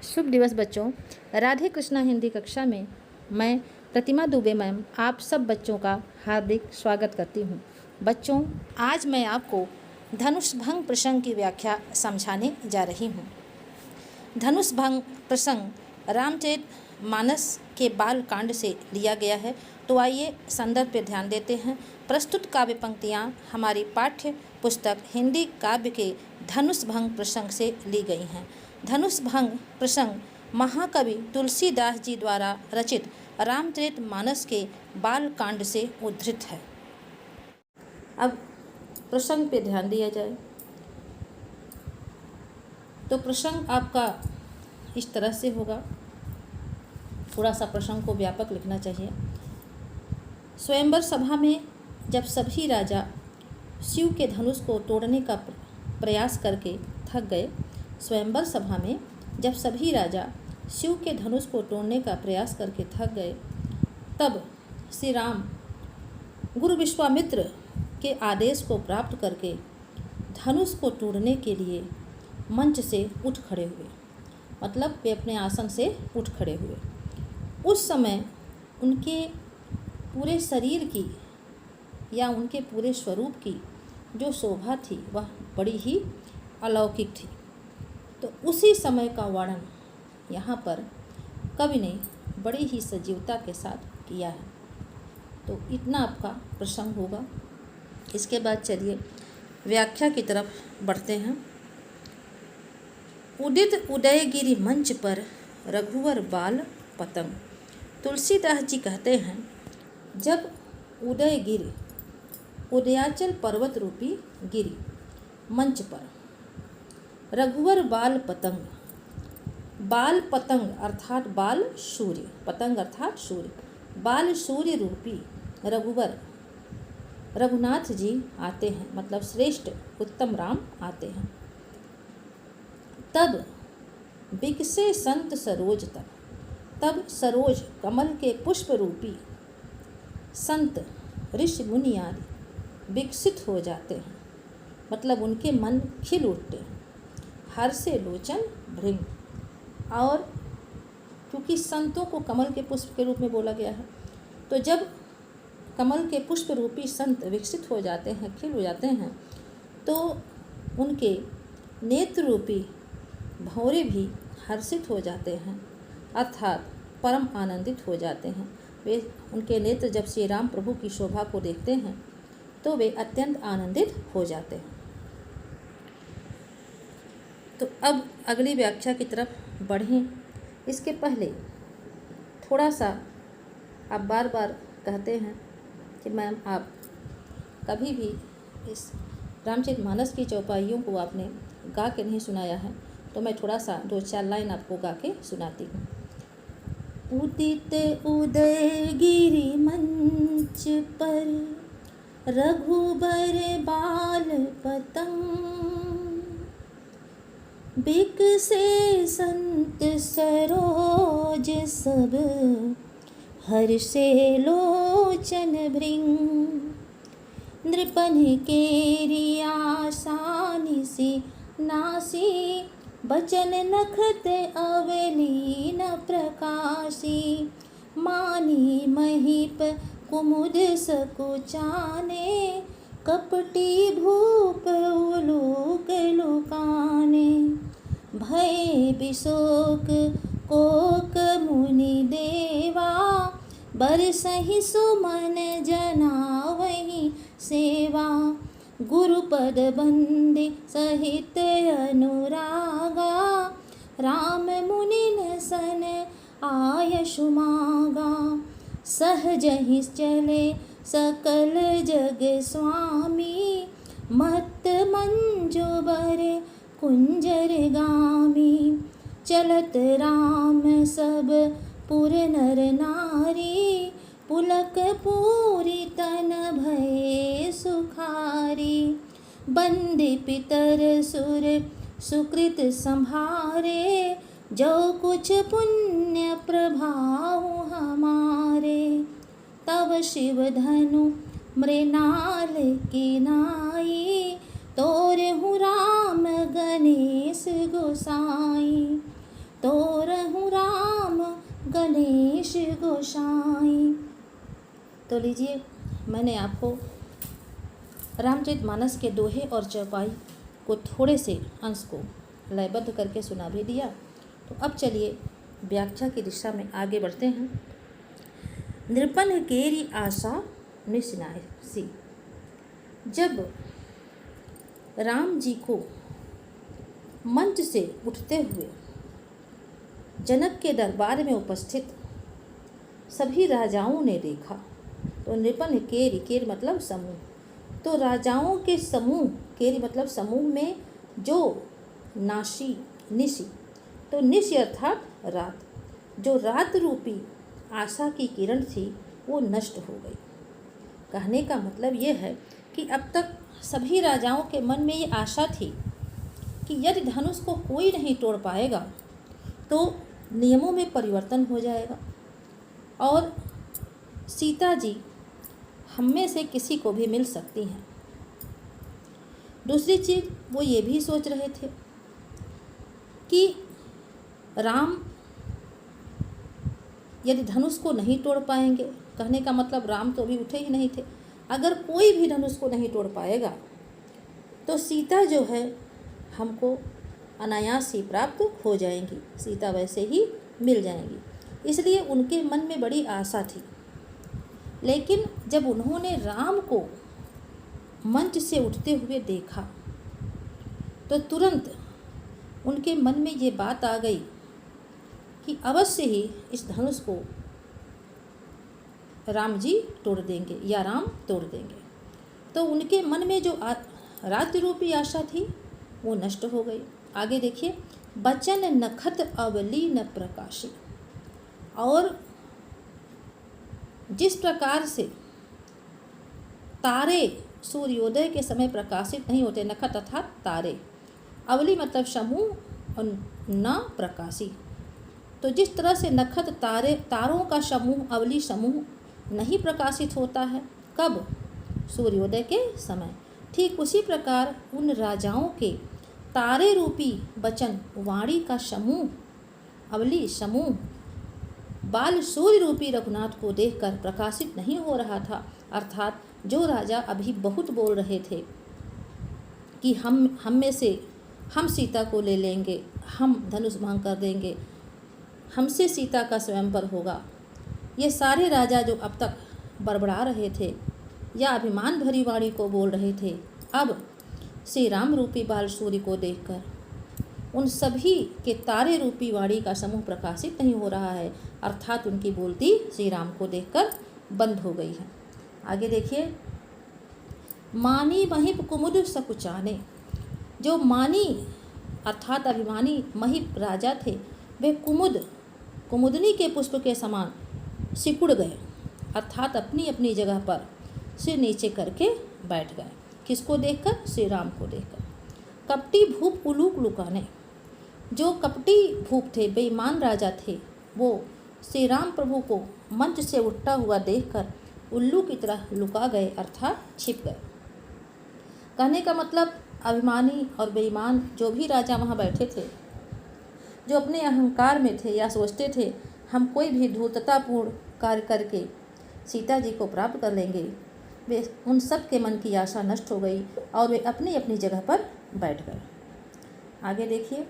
शुभ दिवस बच्चों। राधे कृष्णा हिंदी कक्षा में मैं प्रतिमा दुबे मैम आप सब बच्चों का हार्दिक स्वागत करती हूँ। बच्चों, आज मैं आपको धनुष भंग प्रसंग की व्याख्या समझाने जा रही हूँ। धनुष भंग प्रसंग रामचरितमानस के बाल कांड से लिया गया है। तो आइए संदर्भ पर ध्यान देते हैं। प्रस्तुत काव्य पंक्तियाँ हमारी पाठ्य पुस्तक हिंदी काव्य के धनुष भंग प्रसंग से ली गई हैं। धनुष भंग प्रसंग महाकवि तुलसीदास जी द्वारा रचित रामचरितमानस के बाल कांड से उद्धृत है। अब प्रसंग पे ध्यान दिया जाए तो प्रसंग आपका इस तरह से होगा। थोड़ा सा प्रसंग को व्यापक लिखना चाहिए। स्वयंवर सभा में जब सभी राजा शिव के धनुष को तोड़ने का प्रयास करके थक गए, स्वयंवर सभा में जब सभी राजा शिव के धनुष को तोड़ने का प्रयास करके थक गए, तब श्री राम गुरु विश्वामित्र के आदेश को प्राप्त करके धनुष को तोड़ने के लिए मंच से उठ खड़े हुए। मतलब वे अपने आसन से उठ खड़े हुए। उस समय उनके पूरे शरीर की या उनके पूरे स्वरूप की जो शोभा थी वह बड़ी ही अलौकिक थी। तो उसी समय का वर्णन यहाँ पर कवि ने बड़ी ही सजीवता के साथ किया है। तो इतना आपका प्रसंग होगा। इसके बाद चलिए व्याख्या की तरफ बढ़ते हैं। उदित उदयगिरि मंच पर रघुवर बाल पतंग। तुलसीदास जी कहते हैं, जब उदयगिरि उदयाचल पर्वत रूपी गिरी मंच पर रघुवर बाल पतंग अर्थात बाल सूर्य, पतंग अर्थात सूर्य, बाल सूर्य रूपी रघुवर रघुनाथ जी आते हैं। मतलब श्रेष्ठ उत्तम राम आते हैं। तब बिकसे संत सरोज तब सरोज कमल के पुष्प रूपी संत ऋषि मुनि आदि विकसित हो जाते हैं। मतलब उनके मन खिल उठते हैं। हर्षे लोचन भृंग। और क्योंकि संतों को कमल के पुष्प के रूप में बोला गया है, तो जब कमल के पुष्प रूपी संत विकसित हो जाते हैं, खिल हो जाते हैं, तो उनके नेत्र रूपी भंवरे भी हर्षित हो जाते हैं, अर्थात परम आनंदित हो जाते हैं। वे उनके नेत्र जब श्री राम प्रभु की शोभा को देखते हैं तो वे अत्यंत आनंदित हो जाते हैं। तो अब अगली व्याख्या की तरफ बढ़ें। इसके पहले थोड़ा सा आप बार बार कहते हैं कि मैम आप कभी भी इस रामचरितमानस की चौपाइयों को आपने गा के नहीं सुनाया है, तो मैं थोड़ा सा 2-4 लाइन आपको गा के सुनाती हूँ। उदित उदयगिरि मंच पर रघुबर बाल पतंग। बिकसे संत सरोज सब हर्षे लोचन भृंग। नृपन केरी आसानी सी नासी बचन नखत अवलीन प्रकाशी। मानी महीप कुमुद सकुचाने कपटी भूप उलोक लुकाने। भय बिशोक कोक मुनि देवा बरसहि सुमन जनावहि सेवा। गुरुपद बंदे सहित अनुरागा राम मुनि न सन आयशु मागा। सहजहि चले सकल जग स्वामी मत मंजूबर कुंजर गामी। चलत राम सब पुर नर नारी पुलक पूरी तन भय सुखारी। बंदे पितर सुर सुकृत संभारे जो कुछ पुण्य प्रभाव हमारे। तब शिव धनु मृणाल की नाई तोरे हूँ राम गणेश गोसाई। तो रहूं राम गणेश गोसाई। तो लीजिए, मैंने आपको रामचरितमानस के दोहे और चौपाई को थोड़े से अंश को लयबद्ध करके सुना भी दिया। तो अब चलिए व्याख्या की दिशा में आगे बढ़ते हैं। नृपन केरी आशा निशनासी। जब राम जी को मंच से उठते हुए जनक के दरबार में उपस्थित सभी राजाओं ने देखा, तो नृपन केरी, केर मतलब समूह, तो राजाओं के समूह, केरी मतलब समूह में जो नाशी निशि, तो निशि अर्थात रात, जो रात रूपी आशा की किरण थी वो नष्ट हो गई। कहने का मतलब ये है कि अब तक सभी राजाओं के मन में ये आशा थी कि यदि धनुष को कोई नहीं तोड़ पाएगा तो नियमों में परिवर्तन हो जाएगा और सीता जी हम में से किसी को भी मिल सकती हैं। दूसरी चीज़ वो ये भी सोच रहे थे कि राम यदि धनुष को नहीं तोड़ पाएंगे, कहने का मतलब राम तो अभी उठे ही नहीं थे, अगर कोई भी धनुष को नहीं तोड़ पाएगा तो सीता जो है हमको अनायास ही प्राप्त हो जाएंगी, सीता वैसे ही मिल जाएंगी। इसलिए उनके मन में बड़ी आशा थी। लेकिन जब उन्होंने राम को मंच से उठते हुए देखा तो तुरंत उनके मन में ये बात आ गई कि अवश्य ही इस धनुष को राम जी तोड़ देंगे या राम तोड़ देंगे। तो उनके मन में जो राज्य रूपी आशा थी वो नष्ट हो गई। आगे देखिए, बचन नखत अवली न प्रकाशी। और जिस प्रकार से तारे सूर्योदय के समय प्रकाशित नहीं होते, नखत अर्थात तारे, अवली मतलब समूह और न प्रकाशी, तो जिस तरह से नखत तारों का समूह अवली समूह नहीं प्रकाशित होता है, कब? सूर्योदय के समय। ठीक उसी प्रकार उन राजाओं के तारे रूपी वचन वाणी का समूह अवली समूह बाल सूर्य रूपी रघुनाथ को देखकर प्रकाशित नहीं हो रहा था। अर्थात जो राजा अभी बहुत बोल रहे थे कि हम में से हम सीता को ले लेंगे, हम धनुष भंग कर देंगे, हमसे सीता का स्वयंवर होगा, ये सारे राजा जो अब तक बड़बड़ा रहे थे या अभिमान भरी वाणी को बोल रहे थे, अब श्री राम रूपी बाल सूर्य को देखकर उन सभी के तारे रूपी वाणी का समूह प्रकाशित नहीं हो रहा है। अर्थात उनकी बोलती श्री राम को देखकर बंद हो गई है। आगे देखिए, मानी महिप कुमुद सकुचाने। जो मानी अर्थात अभिमानी महिप राजा थे वे कुमुदनी के पुष्प के समान सिकुड़ गए, अर्थात अपनी अपनी जगह पर सिर नीचे करके बैठ गए। किसको देखकर? श्री राम को देखकर। कपटी भूप उलूक लुकाने। जो कपटी भूप थे, बेईमान राजा थे, वो श्री राम प्रभु को मंच से उठता हुआ देखकर उल्लू की तरह लुका गए, अर्थात छिप गए। कहने का मतलब अभिमानी और बेईमान जो भी राजा वहाँ बैठे थे, जो अपने अहंकार में थे या सोचते थे हम कोई भी धूर्ततापूर्ण कार्य करके सीता जी को प्राप्त कर लेंगे, वे उन सब के मन की आशा नष्ट हो गई और वे अपनी अपनी जगह पर बैठ गए। आगे देखिए,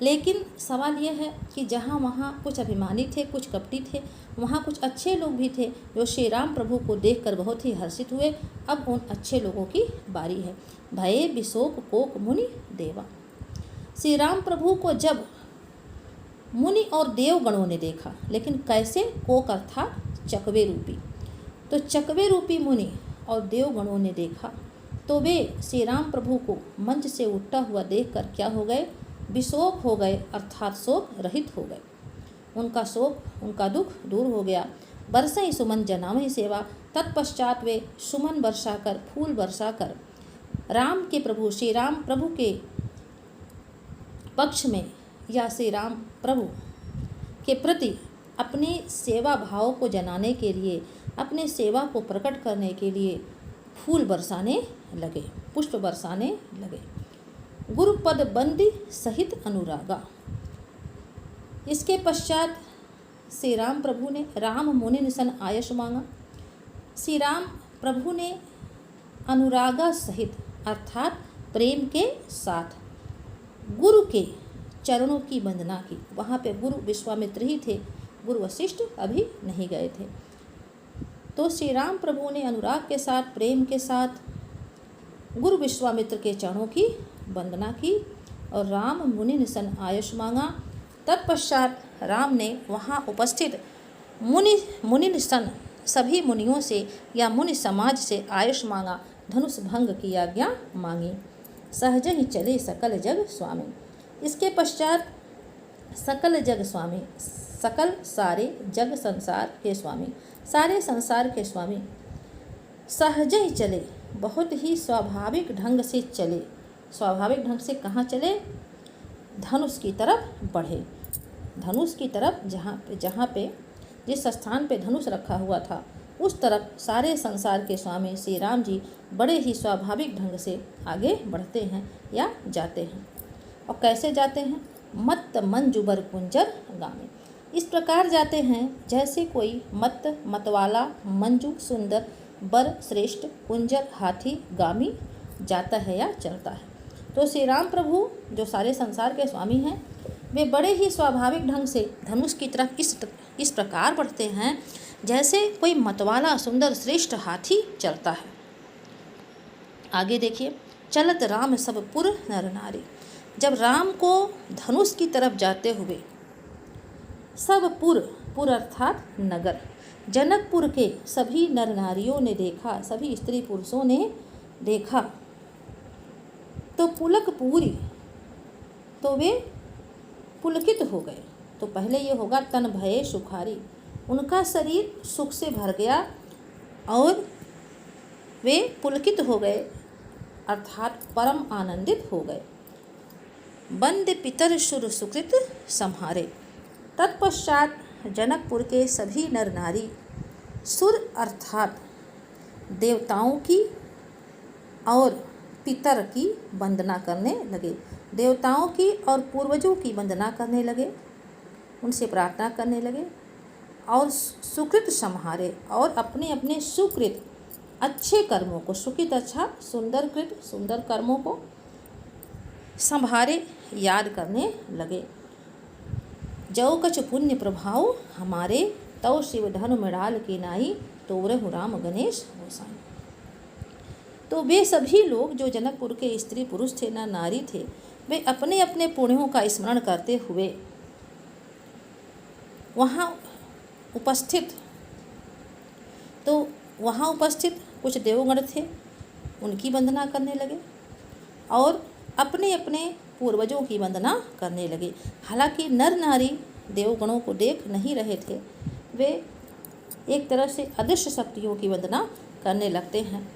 लेकिन सवाल यह है कि जहाँ वहाँ कुछ अभिमानी थे, कुछ कपटी थे, वहाँ कुछ अच्छे लोग भी थे जो श्री राम प्रभु को देखकर बहुत ही हर्षित हुए। अब उन अच्छे लोगों की बारी है। भये विशोक कोक मुनि देवा। श्री राम प्रभु को जब मुनि और देवगणों ने देखा, लेकिन कैसे? कोक अर्थात चकवे रूपी, तो चकवे रूपी मुनि और देवगणों ने देखा तो वे श्री राम प्रभु को मंच से उठता हुआ देखकर क्या हो गए? विशोक हो गए, अर्थात शोक रहित हो गए। उनका शोक, उनका दुख दूर हो गया। बरसई सुमन जनावहि सेवा। तत्पश्चात वे सुमन बरसाकर, फूल बरसाकर राम के प्रभु, श्री राम प्रभु के पक्ष में या श्री राम प्रभु के प्रति अपने सेवा भाव को जनाने के लिए, अपने सेवा को प्रकट करने के लिए फूल बरसाने लगे, पुष्प बरसाने लगे। गुरुपद बंदी सहित अनुरागा। इसके पश्चात श्री राम प्रभु ने राम मुनि निसन आयस मांगा। श्री राम प्रभु ने अनुरागा सहित अर्थात प्रेम के साथ गुरु के चरणों की वंदना की। वहाँ पे गुरु विश्वामित्र ही थे, गुरु वशिष्ठ अभी नहीं गए थे। तो श्री राम प्रभु ने अनुराग के साथ, प्रेम के साथ गुरु विश्वामित्र के चरणों की वंदना की और राम मुनि निसन आयस मांगा। तत्पश्चात राम ने वहाँ उपस्थित मुनि निसन सभी मुनियों से या मुनि समाज से आयस मांगा, धनुष भंग की आज्ञा मांगी। सहज ही चले सकल जग स्वामी। इसके पश्चात सकल जग स्वामी, सकल सारे जग संसार के स्वामी, सारे संसार के स्वामी सहज ही चले, बहुत ही स्वाभाविक ढंग से चले। स्वाभाविक ढंग से कहाँ चले? धनुष की तरफ बढ़े। धनुष की तरफ जहाँ पे जिस स्थान पे धनुष रखा हुआ था उस तरफ सारे संसार के स्वामी श्री राम जी बड़े ही स्वाभाविक ढंग से आगे बढ़ते हैं या जाते हैं। और कैसे जाते हैं? मत्त मंजुबर कुंजर गामी। इस प्रकार जाते हैं जैसे कोई मतवाला मंजू सुंदर बर श्रेष्ठ कुंजर हाथी गामी जाता है या चलता है। तो श्री राम प्रभु जो सारे संसार के स्वामी हैं वे बड़े ही स्वाभाविक ढंग से धनुष की तरफ इस प्रकार बढ़ते हैं जैसे कोई मतवाला सुंदर श्रेष्ठ हाथी चलता है। आगे देखिए, चलत राम सब पुर नर नारी। जब राम को धनुष की तरफ जाते हुए सब पुर अर्थात नगर, जनकपुर के सभी नर नारियों ने देखा, सभी स्त्री पुरुषों ने देखा तो पुलक पूरी, तो वे पुलकित हो गए। तो पहले ये होगा तन भये सुखारी, उनका शरीर सुख से भर गया और वे पुलकित हो गए अर्थात परम आनंदित हो गए। बंद पितर सुर सुकृत सम्हारे। तत्पश्चात जनकपुर के सभी नर नारी सुर अर्थात देवताओं की और पितर की वंदना करने लगे। देवताओं की और पूर्वजों की वंदना करने लगे, उनसे प्रार्थना करने लगे और सुकृत सम्हारे और अपने अपने सुकृत अच्छे कर्मों को, सुकृत अच्छा सुंदर कृत सुंदर कर्मों को संभारे याद करने लगे। जो कछ पुण्य प्रभाव हमारे, तव शिव धनु मृणाल की नाई, तोरहु राम गणेश गोसाई। तो वे सभी लोग जो जनकपुर के स्त्री पुरुष थे ना नारी थे, वे अपने अपने पुण्यों का स्मरण करते हुए वहाँ उपस्थित कुछ देवगण थे, उनकी वंदना करने लगे और अपने अपने पूर्वजों की वंदना करने लगे। हालांकि नर नारी देवगणों को देख नहीं रहे थे, वे एक तरह से अदृश्य शक्तियों की वंदना करने लगते हैं।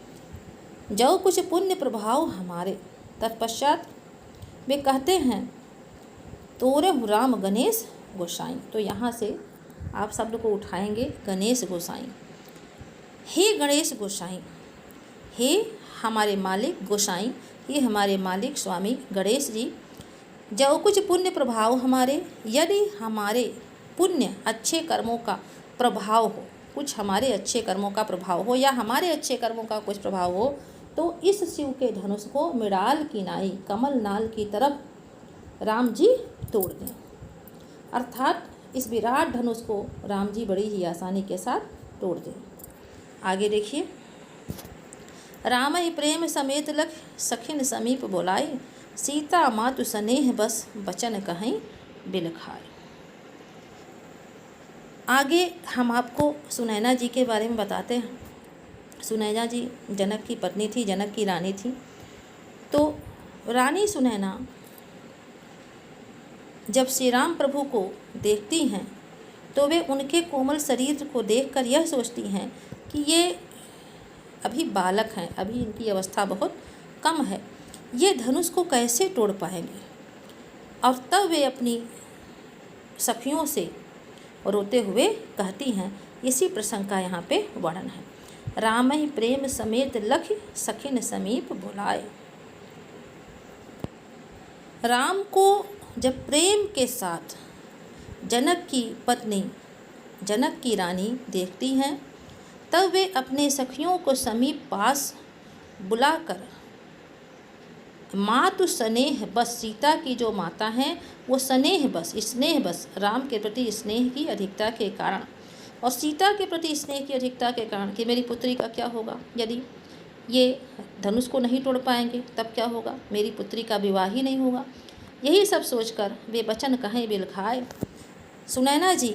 जो कुछ पुण्य प्रभाव हमारे, तत्पश्चात वे कहते हैं तोरहु राम गणेश गोसाई। तो यहाँ से आप शब्द को उठाएंगे गणेश गोसाई। हे गणेश गोसाई, हे हमारे मालिक गोसाई, हे हमारे मालिक स्वामी गणेश जी, जो कुछ पुण्य प्रभाव हमारे, यदि हमारे पुण्य अच्छे कर्मों का प्रभाव हो, कुछ हमारे अच्छे कर्मों का प्रभाव हो या हमारे अच्छे कर्मों का कुछ प्रभाव हो, तो इस शिव के धनुष को मृणाल की नाई, कमल नाल की तरफ राम जी तोड़ दें। अर्थात इस विराट धनुष को राम जी बड़ी ही आसानी के साथ तोड़ दें। आगे देखिए, राम ही प्रेम समेत लख सखिन समीप बोलाए, सीता मातु स्नेह बस बचन कहीं बिलखाए। आगे हम आपको सुनैना जी के बारे में बताते हैं। सुनैना जी जनक की पत्नी थी, जनक की रानी थी। तो रानी सुनैना जब श्री राम प्रभु को देखती हैं तो वे उनके कोमल शरीर को देखकर यह सोचती हैं कि ये अभी बालक हैं, अभी इनकी अवस्था बहुत कम है, ये धनुष को कैसे तोड़ पाएंगे। और तब वे अपनी सखियों से रोते हुए कहती हैं, इसी प्रसंग का यहाँ पे वर्णन है। राम ही प्रेम समेत लख सखिन समीप बुलाए। राम को जब प्रेम के साथ जनक की पत्नी, जनक की रानी देखती हैं, तब वे अपने सखियों को समीप पास बुलाकर मातु स्नेह बस, सीता की जो माता हैं वो स्नेह बस राम के प्रति स्नेह की अधिकता के कारण और सीता के प्रति स्नेह की अधिकता के कारण कि मेरी पुत्री का क्या होगा, यदि ये धनुष को नहीं तोड़ पाएंगे तब क्या होगा, मेरी पुत्री का विवाह ही नहीं होगा। यही सब सोचकर वे वचन कहें बिलखाए। सुनैना जी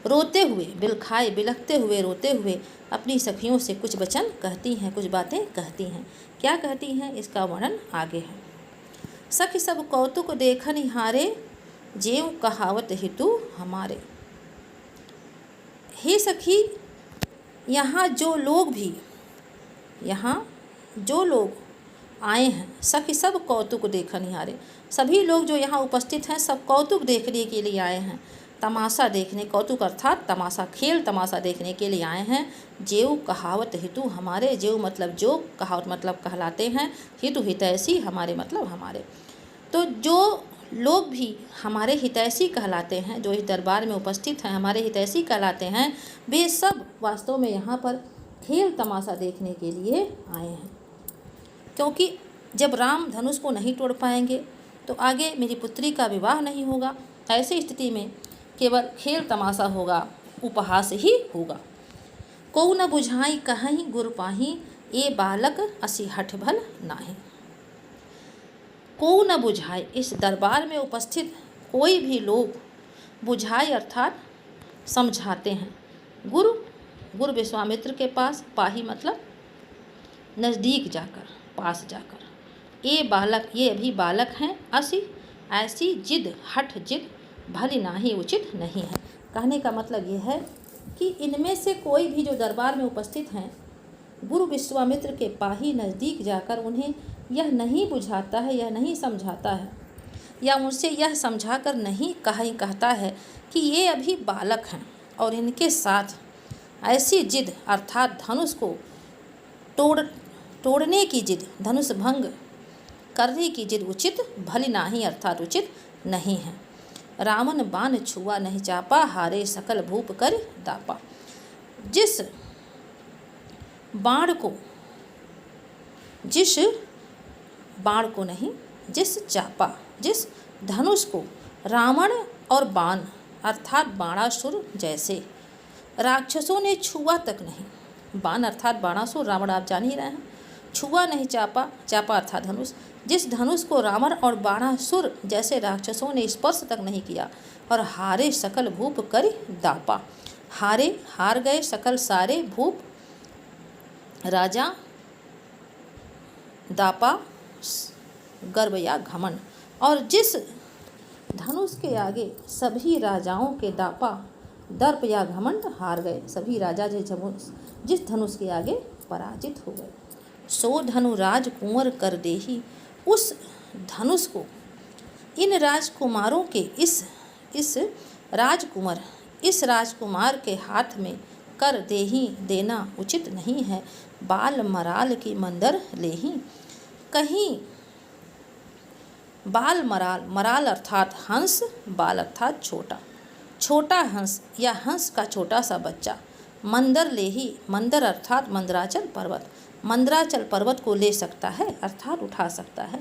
रोते हुए, बिलखाए बिलखते हुए, रोते हुए अपनी सखियों से कुछ वचन कहती हैं, कुछ बातें कहती हैं। क्या कहती हैं इसका वर्णन आगे है। सखी सब कौतुक देखन हारे, जेऊ कहावत हेतु हमारे। हे सखी, यहाँ जो लोग आए हैं, सखी सब कौतुक देखन हारे, सभी लोग जो यहाँ उपस्थित हैं सब कौतुक देखने के लिए आए हैं, तमाशा देखने, कौतुक अर्थात तमाशा, खेल तमाशा देखने के लिए आए हैं। जेऊ कहावत हेतु हमारे, जेऊ मतलब जो, कहावत मतलब कहलाते हैं, हेतु हितैषी, हमारे मतलब हमारे। तो जो लोग भी हमारे हितैषी कहलाते हैं, जो इस दरबार में उपस्थित हैं हमारे हितैषी कहलाते हैं, वे सब वास्तव में यहाँ पर खेल तमाशा देखने के लिए आए हैं। क्योंकि जब राम धनुष को नहीं तोड़ पाएंगे तो आगे मेरी पुत्री का विवाह नहीं होगा। ऐसी स्थिति में केवल खेल तमाशा होगा, उपहास ही होगा। को न बुझाई कहीं गुर पाही, ए बालक असी हठ भल नाही। को न बुझाए, इस दरबार में उपस्थित कोई भी लोग बुझाई अर्थात समझाते हैं। गुरु विश्वामित्र के पास, पाही मतलब नज़दीक जाकर, पास जाकर। ये बालक, ये अभी बालक हैं, असी ऐसी जिद, हठ जिद भली नाही, उचित नहीं है। कहने का मतलब ये है कि इनमें से कोई भी जो दरबार में उपस्थित हैं, गुरु विश्वामित्र के पाही नज़दीक जाकर उन्हें यह नहीं बुझाता है, यह नहीं समझाता है, या उनसे यह समझाकर नहीं कहता है कि ये अभी बालक हैं और इनके साथ ऐसी जिद अर्थात धनुष को तोड़ने की जिद, धनुष भंग करने की जिद उचित भली नाही अर्थात उचित नहीं है। रावण बाण छुआ नहीं चापा, हारे सकल भूप कर दापा। जिस बाण को नहीं, जिस चापा, जिस धनुष को रावण और बाण अर्थात बाणासुर जैसे राक्षसों ने छुआ तक नहीं, बाण अर्थात बाणासुर, रावण आप जान ही रहे हैं, छुआ नहीं चापा, चापा अर्थात धनुष, जिस धनुष को रावण और बाणासुर जैसे राक्षसों ने स्पर्श तक नहीं किया, और हारे सकल भूप कर दापा, हारे हार गए सकल सारे, भूप राजा, दापा गर्व या घमंड, और जिस धनुष के आगे सभी राजाओं के दापा, दर्प या घमंड हार गए, सभी राजा जिस धनुष के आगे पराजित हो गए। सो धनु राजकुंवर कर देही, उस धनुष को इन राजकुमारों के इस राजकुमार के हाथ में कर देही, देना उचित नहीं है। बाल मराल की मंदर लेही, कहीं बाल मराल अर्थात हंस, बाल अर्थात छोटा हंस या हंस का छोटा सा बच्चा, मंदर लेही, मंदर अर्थात मंदराचल पर्वत, मंदराचल पर्वत को ले सकता है अर्थात उठा सकता है।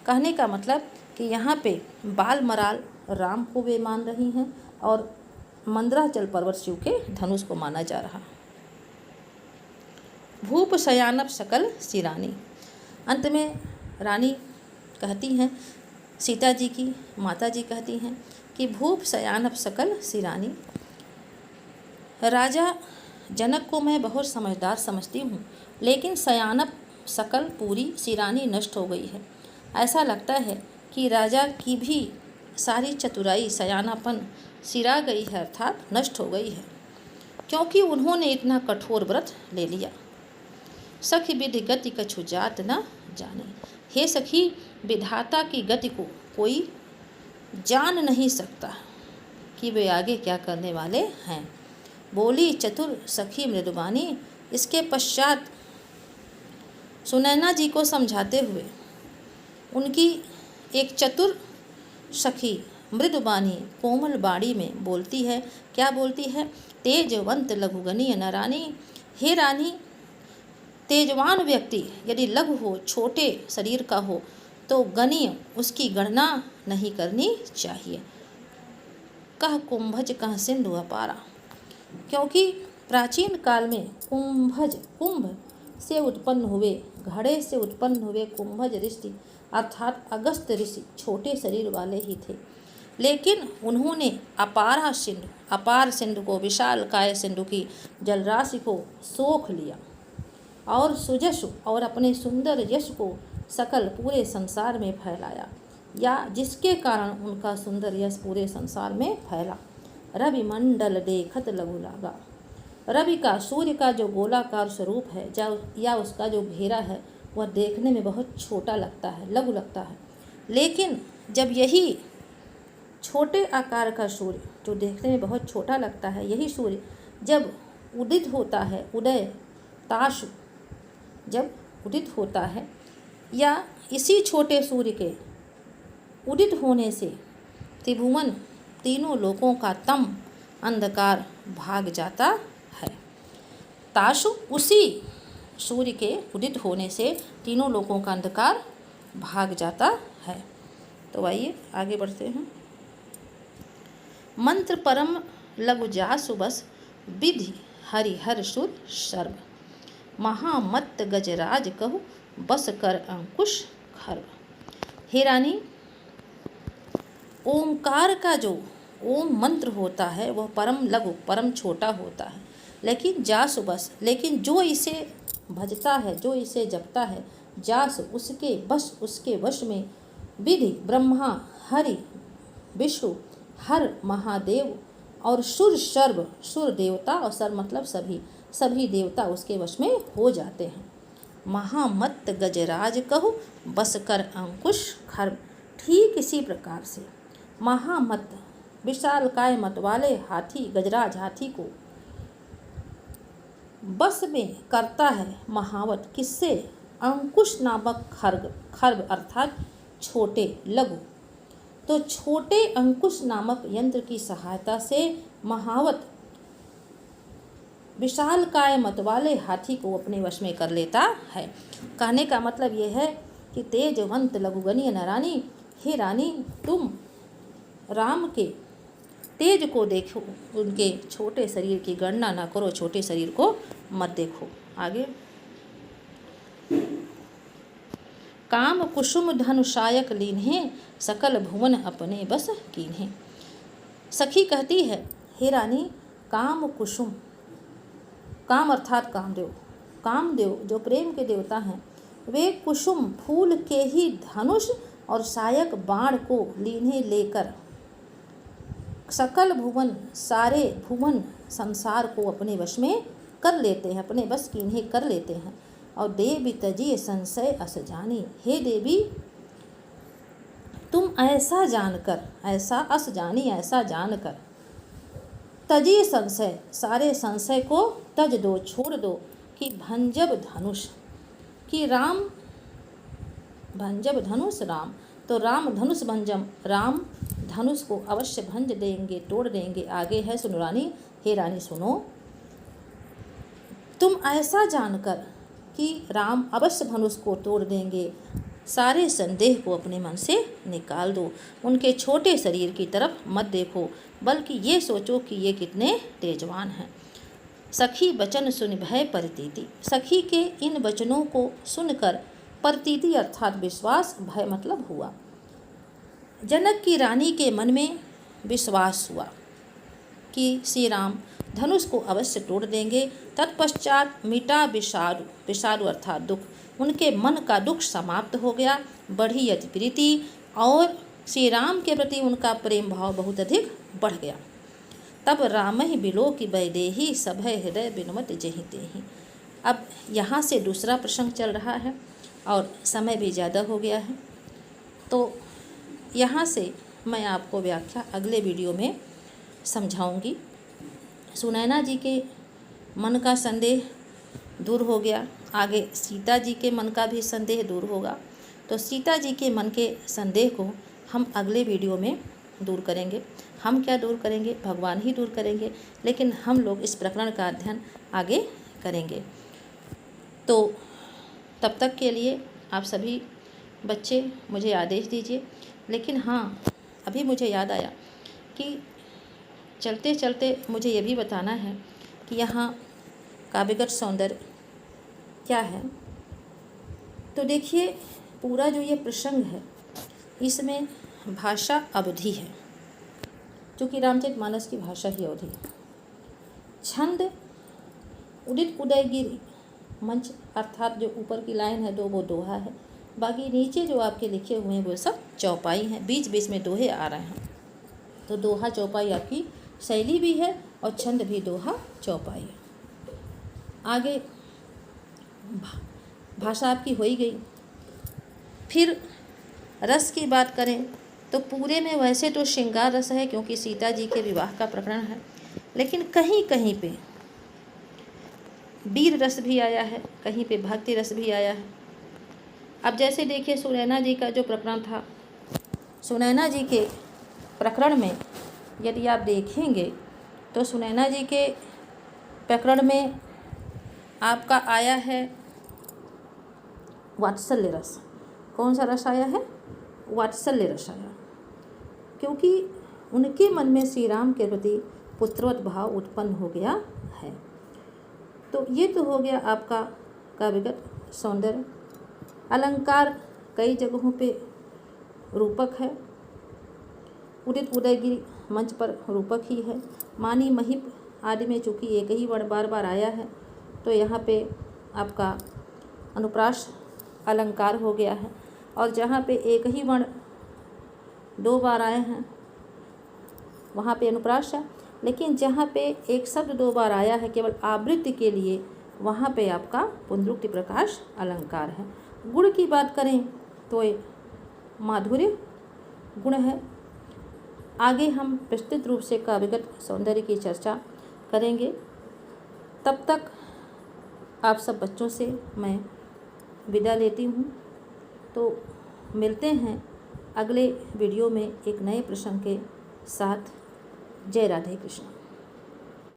कहने का मतलब कि यहाँ पे बाल मराल राम को वे मान रही हैं और मंदराचल पर्वत शिव के धनुष को माना जा रहा। भूप शयानप सकल सिरानी, अंत में रानी कहती हैं, सीता जी की माता जी कहती हैं कि भूप शयानप सकल सिरानी, राजा जनक को मैं बहुत समझदार समझती हूँ, लेकिन शयानप सकल पूरी सिरानी नष्ट हो गई है। ऐसा लगता है कि राजा की भी सारी चतुराई, सयानापन सिरा गई है अर्थात नष्ट हो गई है, क्योंकि उन्होंने इतना कठोर व्रत ले लिया। सखी विधि गति कछु जात न जाने, हे सखी, विधाता की गति को कोई जान नहीं सकता कि वे आगे क्या करने वाले हैं। बोली चतुर सखी मृदुबानी, इसके पश्चात सुनैना जी को समझाते हुए उनकी एक चतुर सखी मृदुबानी कोमल बाड़ी में बोलती है। क्या बोलती है? तेजवंत लघुगणीय न रानी। हे रानी, तेजवान व्यक्ति यदि लघु हो, छोटे शरीर का हो, तो गणीय उसकी गणना नहीं करनी चाहिए। कह कुंभज कह सिंधु अपारा। क्योंकि प्राचीन काल में कुंभ से उत्पन्न हुए, घड़े से उत्पन्न हुए कुंभज ऋषि अर्थात अगस्त ऋषि छोटे शरीर वाले ही थे, लेकिन उन्होंने अपार सिंधु को, विशाल काय सिंधु की जलराशि को सोख लिया और सुजस और अपने सुंदर यश को सकल पूरे संसार में फैलाया, या जिसके कारण उनका सुंदर यश पूरे संसार में फैला। रवि मंडल देखत लघु लागा। रवि का, सूर्य का जो गोलाकार स्वरूप है या उसका जो घेरा है, वह देखने में बहुत छोटा लगता है, लघु लगता है। लेकिन जब यही छोटे आकार का सूर्य, जो देखने में बहुत छोटा लगता है, यही सूर्य जब उदित होता है, ताशु जब उदित होता है, या इसी छोटे सूर्य के उदित होने से त्रिभुवन, तीनों लोकों का तम अंधकार भाग जाता है। ताशु, उसी सूर्य के उदित होने से तीनों लोकों का अंधकार भाग जाता है। तो आइए आगे बढ़ते हैं। मंत्र परम लघु जासु बस, विधि हरिहर सुर सर्व। महामत्त गजराज कहु, बस कर अंकुश खर्व। हे रानी, ओंकार का जो ओम मंत्र होता है वह परम लघु, परम छोटा होता है, लेकिन जासु बस, लेकिन जो इसे भजता है, जो इसे जपता है, जास उसके वश में, विधि ब्रह्मा, हरि विष्णु, हर महादेव और सुर सर्व, सुर देवता और सर्व मतलब सभी देवता उसके वश में हो जाते हैं। महामत्त गजराज कहु, बस कर अंकुश खर्व। ठीक इसी प्रकार से महामत्त, विशाल काय मत वाले हाथी, गजराज हाथी को बस में करता है महावत, किससे? अंकुश नामक खर्व अर्थात छोटे, लघु। तो छोटे अंकुश नामक यंत्र की सहायता से महावत, विशाल काय मत वाले हाथी को अपने वश में कर लेता है। कहने का मतलब यह है कि तेजवंत लघुगणीय न रानी, हे रानी, तुम राम के तेज को देखो, उनके छोटे शरीर की गणना न करो, छोटे शरीर को मत देखो। आगे, काम कुसुम धनुषायक लीन्हे, सकल भुवन अपने बस कीन्हे। सखी कहती है, हे रानी, काम कुसुम, काम अर्थात कामदेव जो प्रेम के देवता हैं, वे कुसुम फूल के ही धनुष और सायक बाण को लीन्हे लेकर सकल भुवन, सारे भुवन संसार को अपने वश में कर लेते हैं, अपने बस कीन्हे कर लेते हैं। और देवी तजी संशय अस जानी, हे देवी, तुम ऐसा जानकर, ऐसा अस जानी, ऐसा जानकर, तजी संशय, सारे संशय को तज दो, छोड़ दो, कि भंजब धनुष, कि राम, भंजब धनुष राम, तो राम धनुष भंजम, राम धनुष को अवश्य भंज देंगे, तोड़ देंगे। आगे है, सुनो रानी, हे रानी सुनो, तुम ऐसा जानकर कि राम अवश्य धनुष को तोड़ देंगे, सारे संदेह को अपने मन से निकाल दो, उनके छोटे शरीर की तरफ मत देखो, बल्कि ये सोचो कि ये कितने तेजवान हैं। सखी वचन सुन भय प्रतीति, सखी के इन वचनों को सुनकर प्रतीति अर्थात विश्वास, भय मतलब हुआ। जनक की रानी के मन में विश्वास हुआ कि श्री राम धनुष को अवश्य तोड़ देंगे। तत्पश्चात मिटा विषादु अर्थात दुख, उनके मन का दुख समाप्त हो गया, बढ़ी यति प्रीति, और श्री राम के प्रति उनका प्रेम भाव बहुत अधिक बढ़ गया। तब राम ही बिलो की वैदेही, सभय हृदय बिनुमत जेहि तेहि। अब यहाँ से दूसरा प्रसंग चल रहा है और समय भी ज़्यादा हो गया है, तो यहाँ से मैं आपको व्याख्या अगले वीडियो में समझाऊंगी। सुनैना जी के मन का संदेह दूर हो गया, आगे सीता जी के मन का भी संदेह दूर होगा। तो सीता जी के मन के संदेह को हम अगले वीडियो में दूर करेंगे। हम क्या दूर करेंगे, भगवान ही दूर करेंगे, लेकिन हम लोग इस प्रकरण का अध्ययन आगे करेंगे। तो तब तक के लिए आप सभी बच्चे मुझे आदेश दीजिए। लेकिन हाँ, अभी मुझे याद आया कि चलते चलते मुझे ये भी बताना है कि यहाँ काव्यगत सौंदर्य क्या है। तो देखिए, पूरा जो ये प्रसंग है इसमें भाषा अवधि है, क्योंकि रामचरितमानस की भाषा ही अवधि है। छंद उदित उदयगिरी मंच, अर्थात जो ऊपर की लाइन है वो दोहा है। बाकी नीचे जो आपके लिखे हुए हैं वो सब चौपाई हैं, बीच बीच में दोहे आ रहे हैं। तो दोहा चौपाई आपकी शैली भी है और छंद भी दोहा चौपाई है। आगे भाषा आपकी हो ही गई। फिर रस की बात करें तो पूरे में वैसे तो श्रृंगार रस है, क्योंकि सीता जी के विवाह का प्रकरण है, लेकिन कहीं कहीं पे वीर रस भी आया है, कहीं पे भक्ति रस भी आया है। अब जैसे देखिए, सुनैना जी का जो प्रकरण था, सुनैना जी के प्रकरण में यदि आप देखेंगे तो सुनैना जी के प्रकरण में आपका आया है वात्सल्य रस। कौन सा रस आया है? वात्सल्य रस आया, क्योंकि उनके मन में श्री राम के प्रति पुत्रवत भाव उत्पन्न हो गया है। तो ये तो हो गया आपका काव्यगत सौंदर्य। अलंकार कई जगहों पे रूपक है। उदित उदयगिरी मंच पर रूपक ही है। मानी महिप आदि में चूँकि एक ही वर्ण बार बार आया है, तो यहाँ पे आपका अनुप्रास अलंकार हो गया है। और जहाँ पे एक ही वर्ण दो बार आए हैं वहाँ पे अनुप्रास है, लेकिन जहाँ पे एक शब्द दो बार आया है केवल आवृत्ति के लिए, वहाँ पे आपका पुनरुक्ति प्रकाश अलंकार है। गुण की बात करें तो माधुर्य गुण है। आगे हम विस्तृत रूप से काव्यगत सौंदर्य की चर्चा करेंगे। तब तक आप सब बच्चों से मैं विदा लेती हूँ। तो मिलते हैं अगले वीडियो में एक नए प्रसंग के साथ। जय राधे कृष्ण।